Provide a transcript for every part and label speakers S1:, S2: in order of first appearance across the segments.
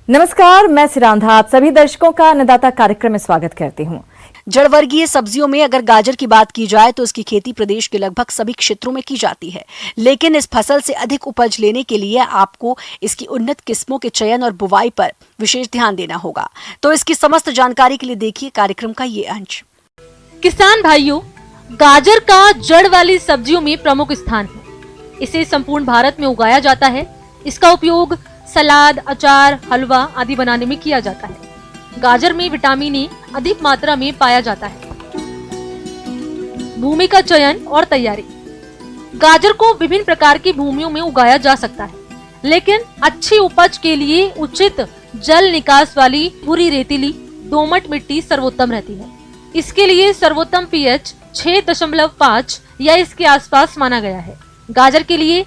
S1: नमस्कार, मैं सिरांधा आप सभी दर्शकों का अन्नदाता कार्यक्रम में स्वागत करती हूँ।
S2: जड़वर्गीय सब्जियों में अगर गाजर की बात की जाए तो इसकी खेती प्रदेश के लगभग सभी क्षेत्रों में की जाती है, लेकिन इस फसल से अधिक उपज लेने के लिए आपको इसकी उन्नत किस्मों के चयन और बुवाई पर विशेष ध्यान देना होगा। तो इसकी समस्त जानकारी के लिए देखिए कार्यक्रम का ये अंश।
S3: किसान भाइयों, गाजर का जड़ वाली सब्जियों में प्रमुख स्थान है। इसे संपूर्ण भारत में उगाया जाता है। इसका उपयोग सलाद, अचार, हलवा आदि बनाने में किया जाता है। गाजर में विटामिन ए अधिक मात्रा में पाया जाता है। भूमि का चयन और तैयारी। गाजर को विभिन्न प्रकार की भूमियों में उगाया जा सकता है, लेकिन अच्छी उपज के लिए उचित जल निकास वाली भूरी रेतीली दोमट मिट्टी सर्वोत्तम रहती है। इसके लिए सर्वोत्तम पीएच 6.5 या इसके आसपास माना गया है। गाजर के लिए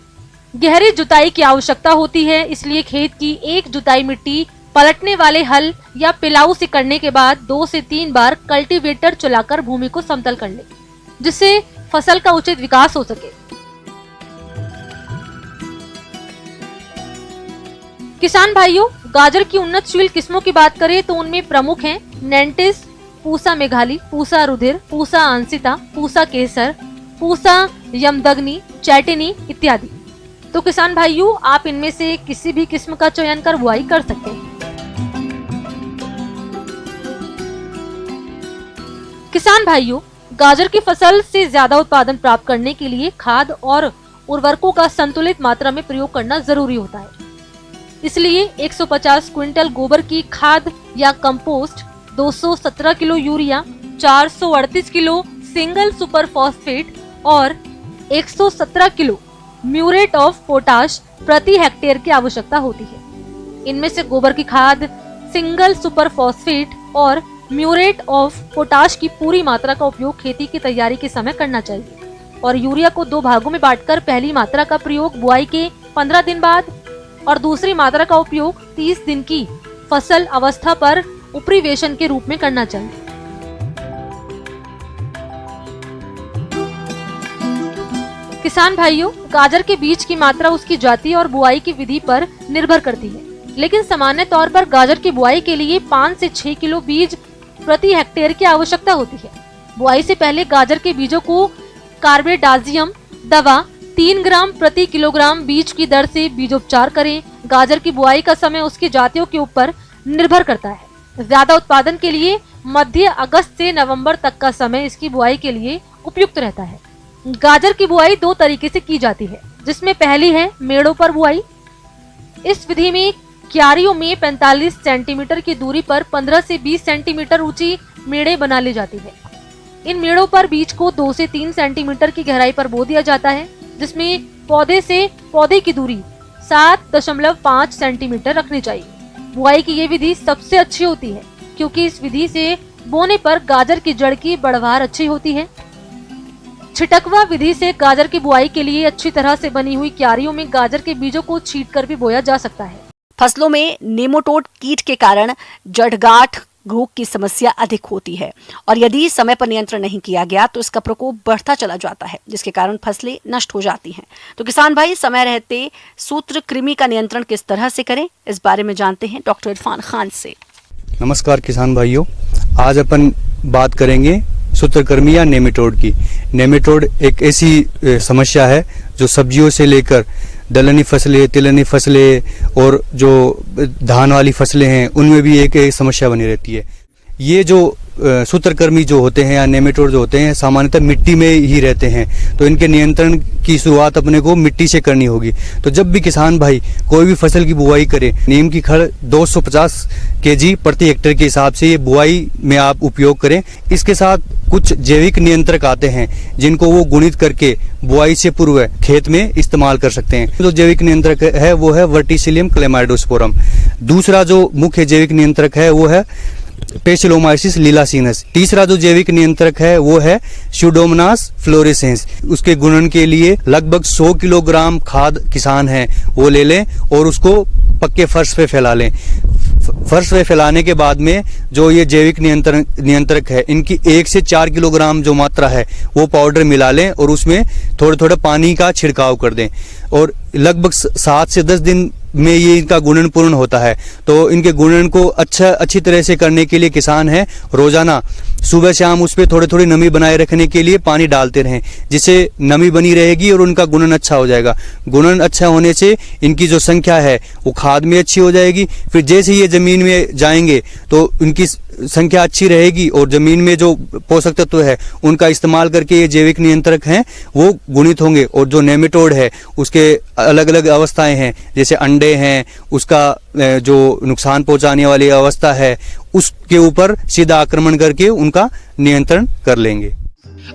S3: गहरी जुताई की आवश्यकता होती है, इसलिए खेत की एक जुताई मिट्टी पलटने वाले हल या पिलाऊ से करने के बाद 2 से 3 बार कल्टीवेटर चलाकर भूमि को समतल कर ले, जिससे फसल का उचित विकास हो सके। किसान भाइयों, गाजर की उन्नतशील किस्मों की बात करें तो उनमें प्रमुख हैं नेंटिस, पूसा मेघाली, पूसा रुधिर, पूसा आंसिता, पूसा केसर, पूसा यमदग्नि, चैटिनी इत्यादि। तो किसान भाइयों, आप इनमें से किसी भी किस्म का चयन कर बुआई कर सकते हैं। किसान भाइयों, गाजर की फसल से ज्यादा उत्पादन प्राप्त करने के लिए खाद और उर्वरकों का संतुलित मात्रा में प्रयोग करना जरूरी होता है। इसलिए 150 क्विंटल गोबर की खाद या compost, 217 kilo urea, 438 kilo single super phosphate और 117 किलो म्यूरेट ऑफ पोटाश प्रति हेक्टेयर की आवश्यकता होती है। इनमें से गोबर की खाद, सिंगल सुपर फॉस्फेट और म्यूरेट ऑफ पोटाश की पूरी मात्रा का उपयोग खेती की तैयारी के समय करना चाहिए और यूरिया को 2 भागों में बांटकर पहली मात्रा का प्रयोग बुआई के 15 दिन बाद और दूसरी मात्रा का उपयोग 30 दिन की फसल अवस्था पर उपरिवेशन के रूप में करना चाहिए। किसान भाइयों, गाजर के बीज की मात्रा उसकी जाति और बुआई की विधि पर निर्भर करती है, लेकिन सामान्य तौर पर गाजर की बुआई के लिए 5 से 6 किलो बीज प्रति हेक्टेयर की आवश्यकता होती है। बुआई से पहले गाजर के बीजों को कार्बेडाजियम दवा 3 ग्राम प्रति किलोग्राम बीज की दर से बीजोपचार करें। गाजर की बुआई का समय उसकी जातियों के ऊपर निर्भर करता है। ज्यादा उत्पादन के लिए मध्य अगस्त से नवंबर तक का समय इसकी बुआई के लिए उपयुक्त रहता है। गाजर की बुआई 2 तरीके से की जाती है, जिसमें पहली है मेड़ों पर बुआई। इस विधि में क्यारियों में 45 सेंटीमीटर की दूरी पर 15 से 20 सेंटीमीटर ऊंची मेड़े बना ली जाती है। इन मेड़ों पर बीज को 2 से 3 सेंटीमीटर की गहराई पर बो दिया जाता है, जिसमें पौधे से पौधे की दूरी 7.5 सेंटीमीटर रखनी चाहिए। बुआई की ये विधि सबसे अच्छी होती है, क्योंकि इस विधि से बोने पर गाजर की जड़ की बढ़वार अच्छी होती है। छिटकवा विधि से गाजर की बुआई के लिए अच्छी तरह से बनी हुई क्यारियों में गाजर के बीजों को छींटकर भी बोया जा सकता है।
S2: फसलों में नेमाटोड कीट के कारण जड़गांठ रोग की समस्या अधिक होती है और यदि समय पर नियंत्रण नहीं किया गया तो इसका प्रकोप बढ़ता चला जाता है, जिसके कारण फसलें नष्ट हो जाती हैं। तो किसान भाई, समय रहते सूत्रकृमि का नियंत्रण किस तरह से करें, इस बारे में जानते हैं डॉक्टर इरफान खान से।
S4: नमस्कार किसान भाइयों, आज अपन बात करेंगे सूत्रकृमि या नेमेटोड की। नेमेटोड एक ऐसी समस्या है जो सब्जियों से लेकर दलहनी फसलें, तिलहनी फसलें और जो धान वाली फसलें हैं उनमें भी एक समस्या बनी रहती है। ये जो सूत्रकृमि जो होते हैं या नेमेटोड जो होते हैं सामान्यतः मिट्टी में ही रहते हैं, तो इनके नियंत्रण की शुरुआत अपने को मिट्टी से करनी होगी। तो जब भी किसान भाई कोई भी फसल की बुआई करे, नीम की खड़ 250 केजी प्रति हेक्टेयर के हिसाब से ये बुआई में आप उपयोग करें। इसके साथ कुछ जैविक नियंत्रक आते हैं जिनको वो गुणित करके बुआई से पूर्व खेत में इस्तेमाल कर सकते हैं। जो जैविक नियंत्रक है वो है वर्टिसिलियम क्लेमाइडोस्पोरम। दूसरा जो मुख्य जैविक नियंत्रक है वो है पेसिलोमाइसिस लिलासिनस। तीसरा जो जैविक नियंत्रक है वो है स्यूडोमोनास फ्लोरेसेंस। उसके गुणन के लिए लगभग 100 किलोग्राम खाद किसान है वो ले लें और उसको पक्के फर्श पे फैला लें। फर्श पे फैलाने के बाद में जो ये जैविक नियंत्रक है इनकी 1 से 4 किलोग्राम जो मात्रा है वो पाउडर मिला लें और उसमें थोड़े थोड़े पानी का छिड़काव कर दें और लगभग 7 से 10 दिन में ये इनका गुणन पूर्ण होता है। तो इनके गुणन को अच्छी तरह से करने के लिए किसान है रोजाना सुबह शाम उस पर थोड़ी थोड़ी नमी बनाए रखने के लिए पानी डालते रहें, जिससे नमी बनी रहेगी और उनका गुणन अच्छा हो जाएगा। गुणन अच्छा होने से इनकी जो संख्या है वो खाद में अच्छी हो जाएगी। फिर जैसे ये जमीन में जाएंगे तो इनकी संख्या अच्छी रहेगी और जमीन में जो पोषक तत्व है उनका इस्तेमाल करके ये जैविक नियंत्रक हैं वो गुणित होंगे। और जो नेमेटोड है उसके अलग अलग अवस्थाएं हैं, जैसे अंडे हैं, उसका जो नुकसान पहुंचाने वाली अवस्था है उसके ऊपर सीधा आक्रमण करके उनका नियंत्रण कर लेंगे।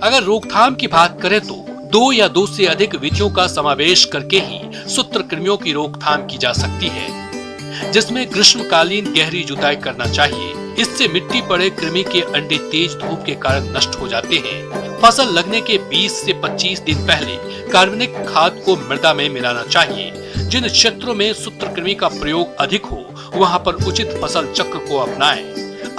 S5: अगर रोकथाम की बात करें तो 2 या 2 से अधिक विधियों का समावेश करके ही सूत्रकृमियों की रोकथाम की जा सकती है, जिसमें ग्रीष्मकालीन गहरी जुताई करना चाहिए। इससे मिट्टी पड़े कृमि के अंडे तेज धूप के कारण नष्ट हो जाते हैं। फसल लगने के 20 से 25 दिन पहले कार्बनिक खाद को मृदा में मिलाना चाहिए। जिन क्षेत्रों में सूत्रकृमि का प्रयोग अधिक हो वहां पर उचित फसल चक्र को अपनाएं।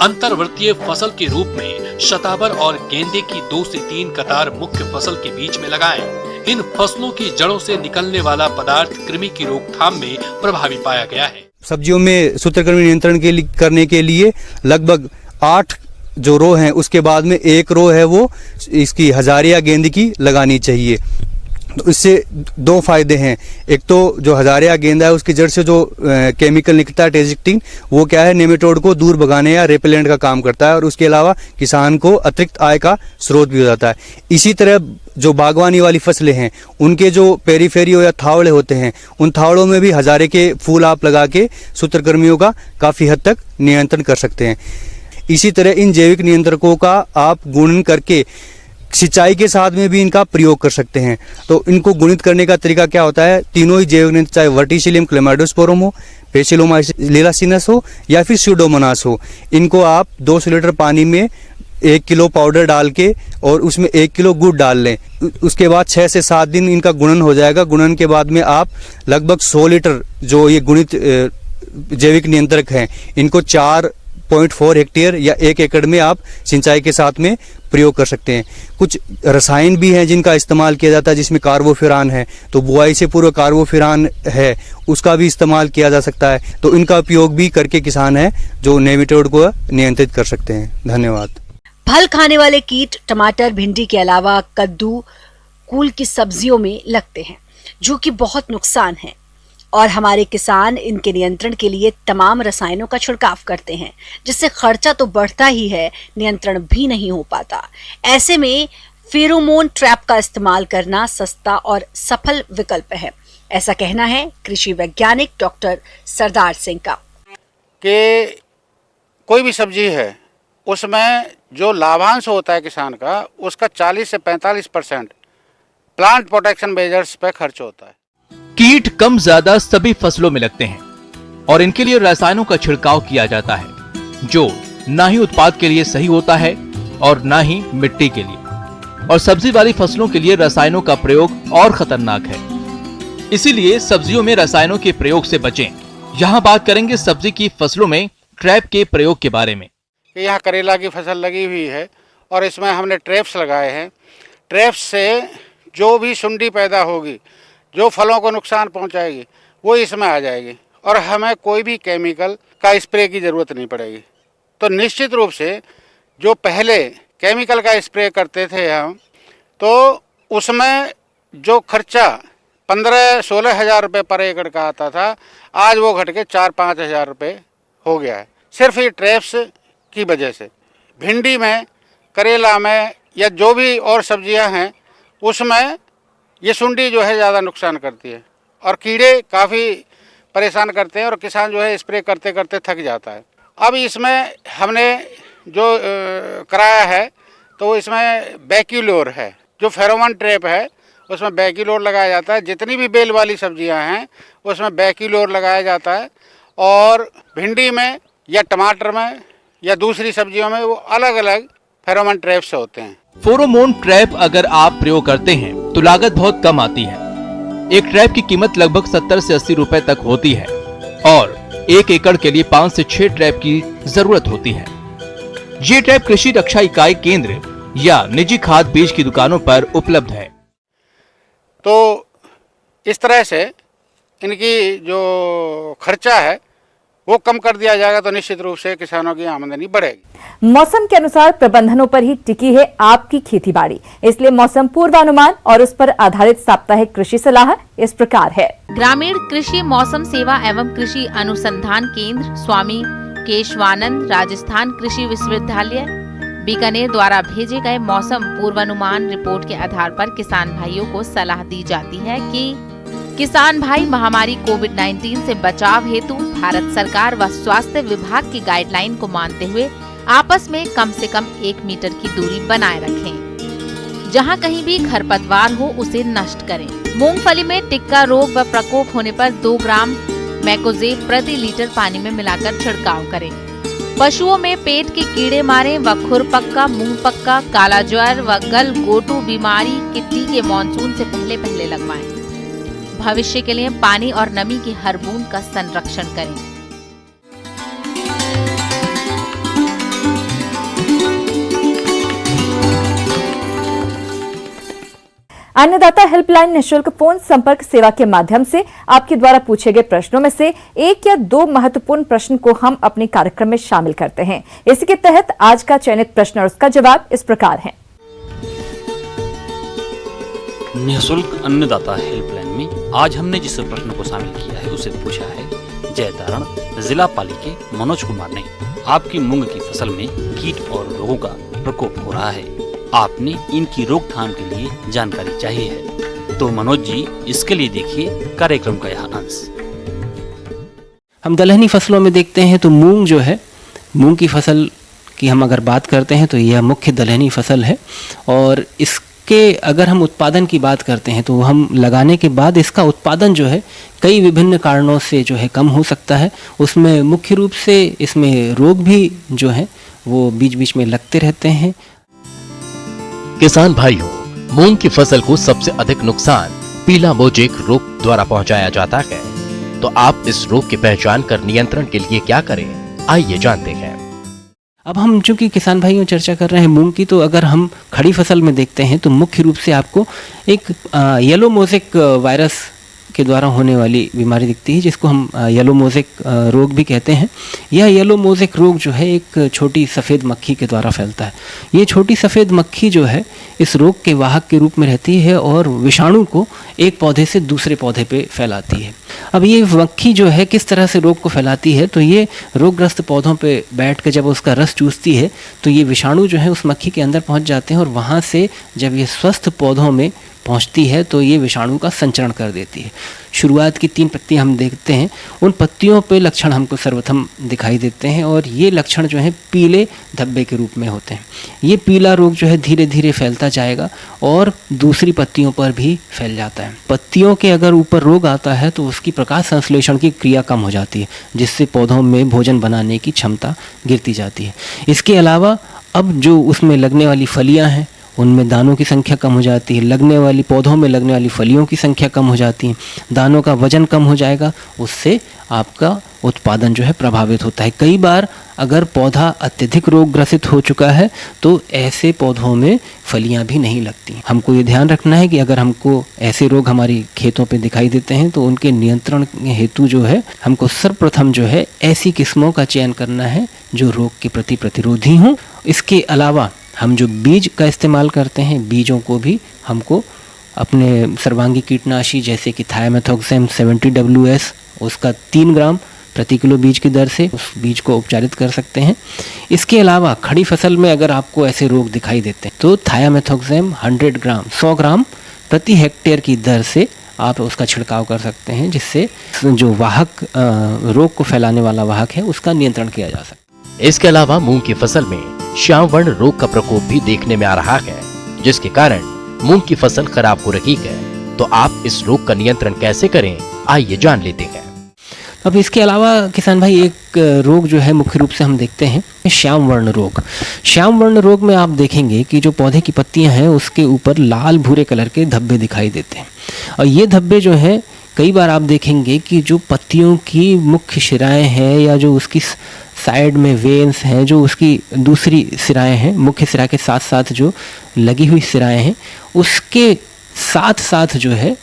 S5: अंतर्वर्तीय फसल के रूप में शतावर और गेंदे की 2 से 3 कतार मुख्य फसल के बीच में लगाएं। इन फसलों की जड़ों से निकलने वाला पदार्थ कृमि की रोकथाम में प्रभावी पाया गया है।
S4: सब्जियों में सूत्रकृमि नियंत्रण करने के लिए लगभग 8 जो रो हैं उसके बाद में एक रो है वो इसकी हजारिया गेंद की लगानी चाहिए। तो इससे 2 फायदे हैं। एक तो जो हजारिया गेंदा है उसकी जड़ से जो केमिकल निकलता है टेजिक्टिन, वो क्या है नेमेटोड को दूर भगाने या रेपेलेंट का काम करता है और उसके अलावा किसान को अतिरिक्त आय का स्रोत भी हो जाता है। इसी तरह जो बागवानी वाली फसलें हैं उनके जो पेरीफेरियो या थावड़े होते हैं उन थावड़ों में भी हजारे के फूल आप लगा के सूत्रकृमियों का काफी हद तक नियंत्रण कर सकते हैं। इसी तरह इन जैविक नियंत्रकों का आप गुणन करके सिंचाई के साथ में भी इनका प्रयोग कर सकते हैं। तो इनको गुणित करने का तरीका क्या होता है, तीनों ही जैविक नियंत्रक चाहे वर्टिसिलियम क्लेमाइडोस्पोरम हो, पेसिलोमाइसिस लिलासिनस हो या फिर स्यूडोमोनास हो, इनको आप 200 लीटर पानी में 1 किलो पाउडर डाल के और उसमें 1 किलो गुड़ डाल लें। उसके बाद 6 से 7 दिन इनका गुणन हो जाएगा। गुणन के बाद में आप लगभग 100 लीटर जो ये गुणित जैविक नियंत्रक हैं इनको 4.4 हेक्टेयर या 1 एकड़ में आप सिंचाई के साथ में प्रयोग कर सकते हैं। कुछ रसायन भी हैं जिनका इस्तेमाल किया जाता है, जिसमें कार्बोफिरान है, तो बुआई से पूर्व कार्बोफिरान है उसका भी इस्तेमाल किया जा सकता है। तो इनका उपयोग भी करके किसान है जो नेमेटोड को नियंत्रित कर सकते हैं। धन्यवाद।
S2: फल खाने वाले कीट टमाटर, भिंडी के अलावा कद्दू, कुल की सब्जियों में लगते हैं, जो कि बहुत नुकसान है और हमारे किसान इनके नियंत्रण के लिए तमाम रसायनों का छिड़काव करते हैं, जिससे खर्चा तो बढ़ता ही है, नियंत्रण भी नहीं हो पाता। ऐसे में फेरोमोन ट्रैप का इस्तेमाल करना सस्ता और सफल विकल्प है, ऐसा कहना है कृषि वैज्ञानिक डॉक्टर सरदार सिंह का।
S6: कि कोई भी सब्जी है उसमें जो लाभांश होता है किसान का उसका 40 से 45% प्लांट प्रोटेक्शन मेजर्स पे खर्च होता है।
S7: कीट कम ज्यादा सभी फसलों में लगते हैं और इनके लिए रसायनों का छिड़काव किया जाता है, जो ना ही उत्पाद के लिए सही होता है और ना ही मिट्टी के लिए। और सब्जी वाली फसलों के लिए रसायनों का प्रयोग और खतरनाक है, इसीलिए सब्जियों में रसायनों के प्रयोग से बचें। यहाँ बात करेंगे सब्जी की फसलों में ट्रैप के प्रयोग के बारे में।
S6: यहाँ करेला की फसल लगी हुई है और इसमें हमने ट्रैप्स लगाए हैं। ट्रैप्स से जो भी सुंडी पैदा होगी, जो फलों को नुकसान पहुंचाएगी, वो इसमें आ जाएगी और हमें कोई भी केमिकल का स्प्रे की ज़रूरत नहीं पड़ेगी। तो निश्चित रूप से जो पहले केमिकल का स्प्रे करते थे हम, तो उसमें जो खर्चा 15-16 हज़ार रुपये पर एकड़ का आता था, आज वो घट के 4-5 हज़ार रुपये हो गया है, सिर्फ ये ट्रैप्स की वजह से। भिंडी में, करेला में या जो भी और सब्जियां हैं उसमें ये सुंडी जो है ज़्यादा नुकसान करती है और कीड़े काफ़ी परेशान करते हैं और किसान जो है स्प्रे करते करते थक जाता है। अब इसमें हमने जो कराया है तो इसमें बैक्यूलोर है, जो फेरोमोन ट्रैप है उसमें बैक्यूलोर लगाया जाता है। जितनी भी बेल वाली सब्जियां हैं उसमें बैक्यूलोर लगाया जाता है और भिंडी में या टमाटर में या दूसरी सब्जियों में वो अलग अलग फेरोमोन ट्रैप्स होते हैं।
S7: फेरोमोन ट्रैप अगर आप प्रयोग करते हैं तो लागत बहुत कम आती है। एक ट्रैप की कीमत लगभग 70 से 80 रुपए तक होती है और 1 एकड़ के लिए 5 से 6 ट्रैप की जरूरत होती है। ये ट्रैप कृषि रक्षा इकाई केंद्र या निजी खाद बीज की दुकानों पर उपलब्ध है।
S6: तो इस तरह से इनकी जो खर्चा है वो कम कर दिया जाएगा तो निश्चित रूप से किसानों की आमदनी बढ़ेगी।
S1: मौसम के अनुसार प्रबंधनों पर ही टिकी है आपकी खेतीबाड़ी, इसलिए मौसम पूर्वानुमान और उस पर आधारित साप्ताहिक कृषि सलाह इस प्रकार है।
S8: ग्रामीण कृषि मौसम सेवा एवं कृषि अनुसंधान केंद्र स्वामी केशवानंद राजस्थान कृषि विश्वविद्यालय बीकानेर द्वारा भेजे गए मौसम पूर्वानुमान रिपोर्ट के आधार पर किसान भाइयों को सलाह दी जाती है कि किसान भाई महामारी कोविड-19 से बचाव हेतु भारत सरकार व स्वास्थ्य विभाग की गाइडलाइन को मानते हुए आपस में कम से कम 1 मीटर की दूरी बनाए रखें। जहां कहीं भी खरपतवार हो उसे नष्ट करें। मूंगफली में टिक्का रोग व प्रकोप होने पर 2 ग्राम मैकोजेब प्रति लीटर पानी में मिलाकर छिड़काव करें। पशुओं में पेट के कीड़े मारे व खुरपक्का, मुंह पक्का, काला ज्वर व गल गोटू बीमारी के टीके मानसून से पहले लगवाएं। भविष्य के लिए पानी और नमी की हर बूंद का संरक्षण करें।
S1: अन्नदाता हेल्पलाइन निःशुल्क फोन संपर्क सेवा के माध्यम से आपके द्वारा पूछे गए प्रश्नों में से 1 या 2 महत्वपूर्ण प्रश्न को हम अपने कार्यक्रम में शामिल करते हैं। इसी के तहत आज का चयनित प्रश्न और उसका जवाब इस प्रकार है।
S9: निःशुल्क अन्नदाता हेल्पलाइन में आज हमने जिस प्रश्न को शामिल किया है उसे पूछा है जयतारण जिला पाली के मनोज कुमार ने। आपकी मूंग की फसल में कीट और रोगों का प्रकोप हो रहा है, आपने इनकी रोकथाम के लिए जानकारी चाहिए है। तो मनोज जी, इसके लिए देखिए कार्यक्रम का यह अंश।
S10: हम दलहनी फसलों में देखते हैं तो मूंग जो है, मूंग की फसल की हम अगर बात करते हैं तो यह मुख्य दलहनी फसल है और इसके अगर हम उत्पादन की बात करते हैं तो हम लगाने के बाद इसका उत्पादन जो है कई विभिन्न कारणों से जो है कम हो सकता है। उसमें मुख्य रूप से इसमें रोग भी जो है वो बीच बीच में लगते रहते हैं।
S7: किसान भाइयों, मूंग की फसल को सबसे अधिक नुकसान पीला मोजेक रोग द्वारा पहुंचाया जाता है। तो आप इस रोग की पहचान कर नियंत्रण के लिए क्या करें, आइए जानते हैं।
S10: अब हम चूंकि किसान भाइयों चर्चा कर रहे हैं मूंग की, तो अगर हम खड़ी फसल में देखते हैं तो मुख्य रूप से आपको एक येलो मोजेक वायरस के द्वारा होने वाली बीमारी दिखती है, जिसको हम येलो मोजेक रोग भी कहते हैं। यह येलो मोजेक रोग जो है एक छोटी सफ़ेद मक्खी के द्वारा फैलता है। ये छोटी सफ़ेद मक्खी जो है इस रोग के वाहक के रूप में रहती है और विषाणु को एक पौधे से दूसरे पौधे पे फैलाती है। अब ये मक्खी जो है किस तरह से रोग को फैलाती है, तो ये रोगग्रस्त पौधों पे बैठ कर जब उसका रस चूसती है तो ये विषाणु जो है उस मक्खी के अंदर पहुंच जाते हैं और वहाँ से जब ये स्वस्थ पौधों में पहुंचती है तो ये विषाणु का संचरण कर देती है। शुरुआत की 3 पत्तियां हम देखते हैं, उन पत्तियों पे लक्षण हमको सर्वप्रथम दिखाई देते हैं और ये लक्षण जो है पीले धब्बे के रूप में होते हैं। ये पीला रोग जो है धीरे धीरे फैलता जाएगा और दूसरी पत्तियों पर भी फैल जाता है। पत्तियों के अगर ऊपर रोग आता है तो उसकी प्रकाश संश्लेषण की क्रिया कम हो जाती है, जिससे पौधों में भोजन बनाने की क्षमता गिरती जाती है। इसके अलावा अब जो उसमें लगने वाली फलियाँ हैं उनमें दानों की संख्या कम हो जाती है, लगने वाली पौधों में लगने वाली फलियों की संख्या कम हो जाती है, दानों का वजन कम हो जाएगा, उससे आपका उत्पादन जो है प्रभावित होता है। कई बार अगर पौधा अत्यधिक रोग ग्रसित हो चुका है तो ऐसे पौधों में फलियां भी नहीं लगती। हमको ये ध्यान रखना है कि अगर हमको ऐसे रोग हमारे खेतों पे दिखाई देते हैं तो उनके नियंत्रण हेतु जो है हमको सर्वप्रथम जो है ऐसी किस्मों का चयन करना है जो रोग के प्रति प्रतिरोधी हों। इसके अलावा हम जो बीज का इस्तेमाल करते हैं, बीजों को भी हमको अपने सर्वांगी कीटनाशी जैसे कि थायामेथोक्सैम 70 WS उसका 3 ग्राम प्रति किलो बीज की दर से उस बीज को उपचारित कर सकते हैं। इसके अलावा खड़ी फसल में अगर आपको ऐसे रोग दिखाई देते हैं तो थायामेथोक्सैम 100 ग्राम प्रति हेक्टेयर की दर से आप उसका छिड़काव कर सकते हैं, जिससे जो वाहक रोग को फैलाने वाला वाहक है उसका नियंत्रण किया जा सकता है।
S7: इसके अलावा मूंग की फसल में श्याम वर्ण रोग का प्रकोप भी देखने में आ रहा है, जिसके कारण मूंग की फसल खराब हो रही है। तो आप इस रोग का नियंत्रण कैसे करें, आइए जान लेते हैं।
S10: अब इसके अलावा किसान भाई एक रोग जो है मुख्य रूप से हम देखते हैं श्याम वर्ण रोग। श्याम वर्ण रोग में आप देखेंगे कि जो पौधे की पत्तियां हैं उसके ऊपर लाल भूरे कलर के धब्बे दिखाई देते हैं और ये धब्बे जो है कई बार आप देखेंगे कि जो पत्तियों की मुख्य शिराएं हैं या जो उसकी साइड में वेन्स हैं, जो उसकी दूसरी सिराएं हैं, मुख्य सिरा के साथ साथ जो लगी हुई सिराएं हैं उसके साथ साथ जो है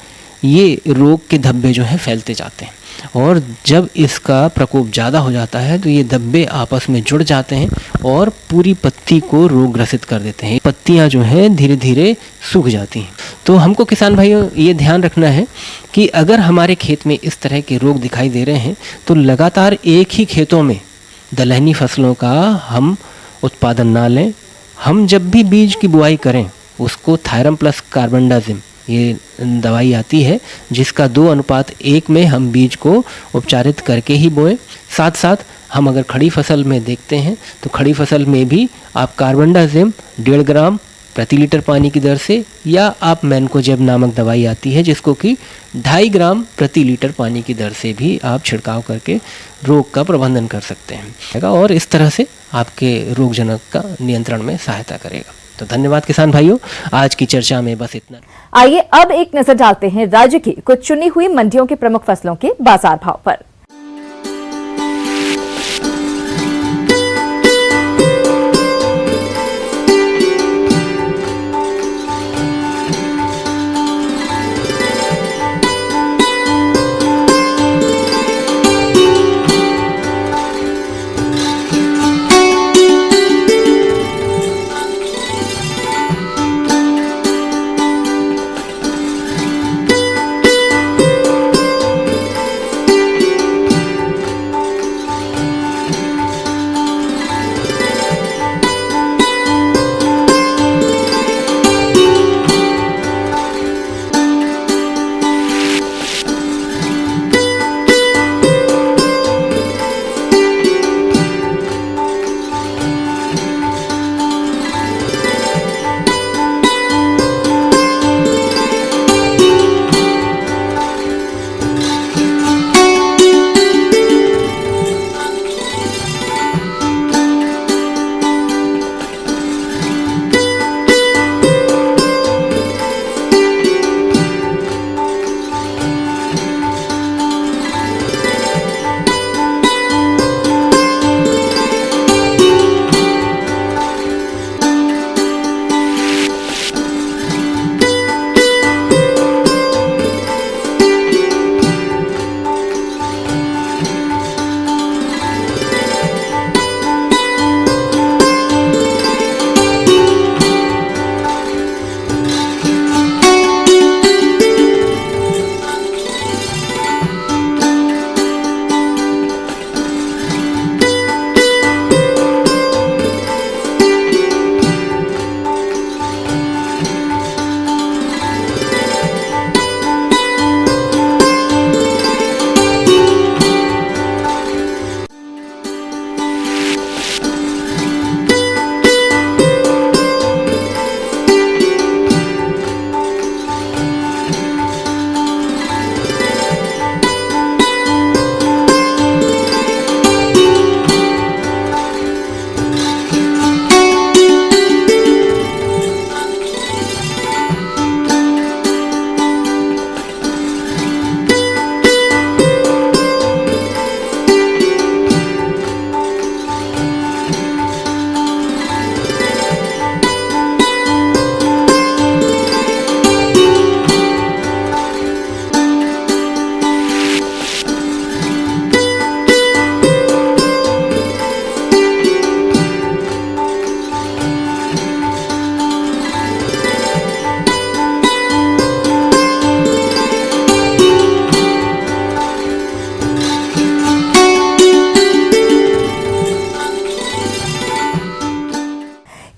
S10: ये रोग के धब्बे जो हैं फैलते जाते हैं, और जब इसका प्रकोप ज़्यादा हो जाता है तो ये धब्बे आपस में जुड़ जाते हैं और पूरी पत्ती को रोग ग्रसित कर देते हैं। पत्तियां जो हैं धीरे धीरे सूख जाती हैं। तो हमको किसान भाइयों ये ध्यान रखना है कि अगर हमारे खेत में इस तरह के रोग दिखाई दे रहे हैं तो लगातार एक ही खेतों में दलहनी फसलों का हम उत्पादन ना लें। हम जब भी बीज की बुआई करें उसको थायरम प्लस कार्बेंडाजिम, ये दवाई आती है जिसका 2:1 में हम बीज को उपचारित करके ही बोएं। साथ साथ हम अगर खड़ी फसल में देखते हैं तो खड़ी फसल में भी आप कार्बेंडाजिम 1.5 ग्राम प्रति लीटर पानी की दर से, या आप मैनकोजेब नामक दवाई आती है जिसको कि 2.5 ग्राम प्रति लीटर पानी की दर से भी आप छिड़काव करके रोग का प्रबंधन कर सकते हैं, और इस तरह से आपके रोगजनक का नियंत्रण में सहायता करेगा। तो धन्यवाद किसान भाइयों, आज की चर्चा में बस इतना।
S1: आइए अब एक नजर डालते हैं राज्य की कुछ चुनी हुई मंडियों के प्रमुख फसलों के बाजार भाव पर।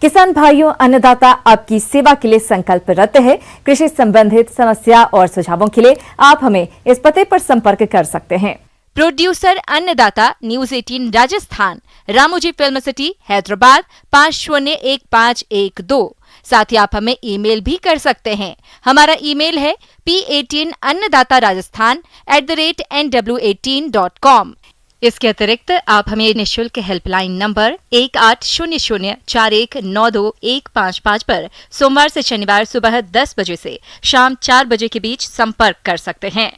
S1: किसान भाइयों, अन्नदाता आपकी सेवा के लिए संकल्परत है। कृषि संबंधित समस्या और सुझावों के लिए आप हमें इस पते पर संपर्क कर सकते हैं।
S11: प्रोड्यूसर अन्नदाता, news 18 Rajasthan, Ramoji film city, Hyderabad 501512। साथ ही आप हमें ईमेल भी कर सकते हैं। हमारा ईमेल है p18अन्नदाता-rajasthan@nw18.com। इसके अतिरिक्त आप हमें निःशुल्क हेल्पलाइन नंबर 18004192-155 पर सोमवार से शनिवार सुबह 10 बजे से शाम 4 बजे के बीच संपर्क कर सकते हैं।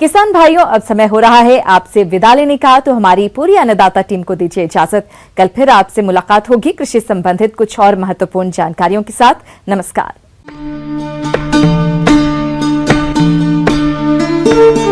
S1: किसान भाइयों, अब समय हो रहा है आपसे विदा लेने का, तो हमारी पूरी अन्नदाता टीम को दीजिए इजाजत। कल फिर आपसे मुलाकात होगी कृषि संबंधित कुछ और महत्वपूर्ण जानकारियों के साथ। नमस्कार। है।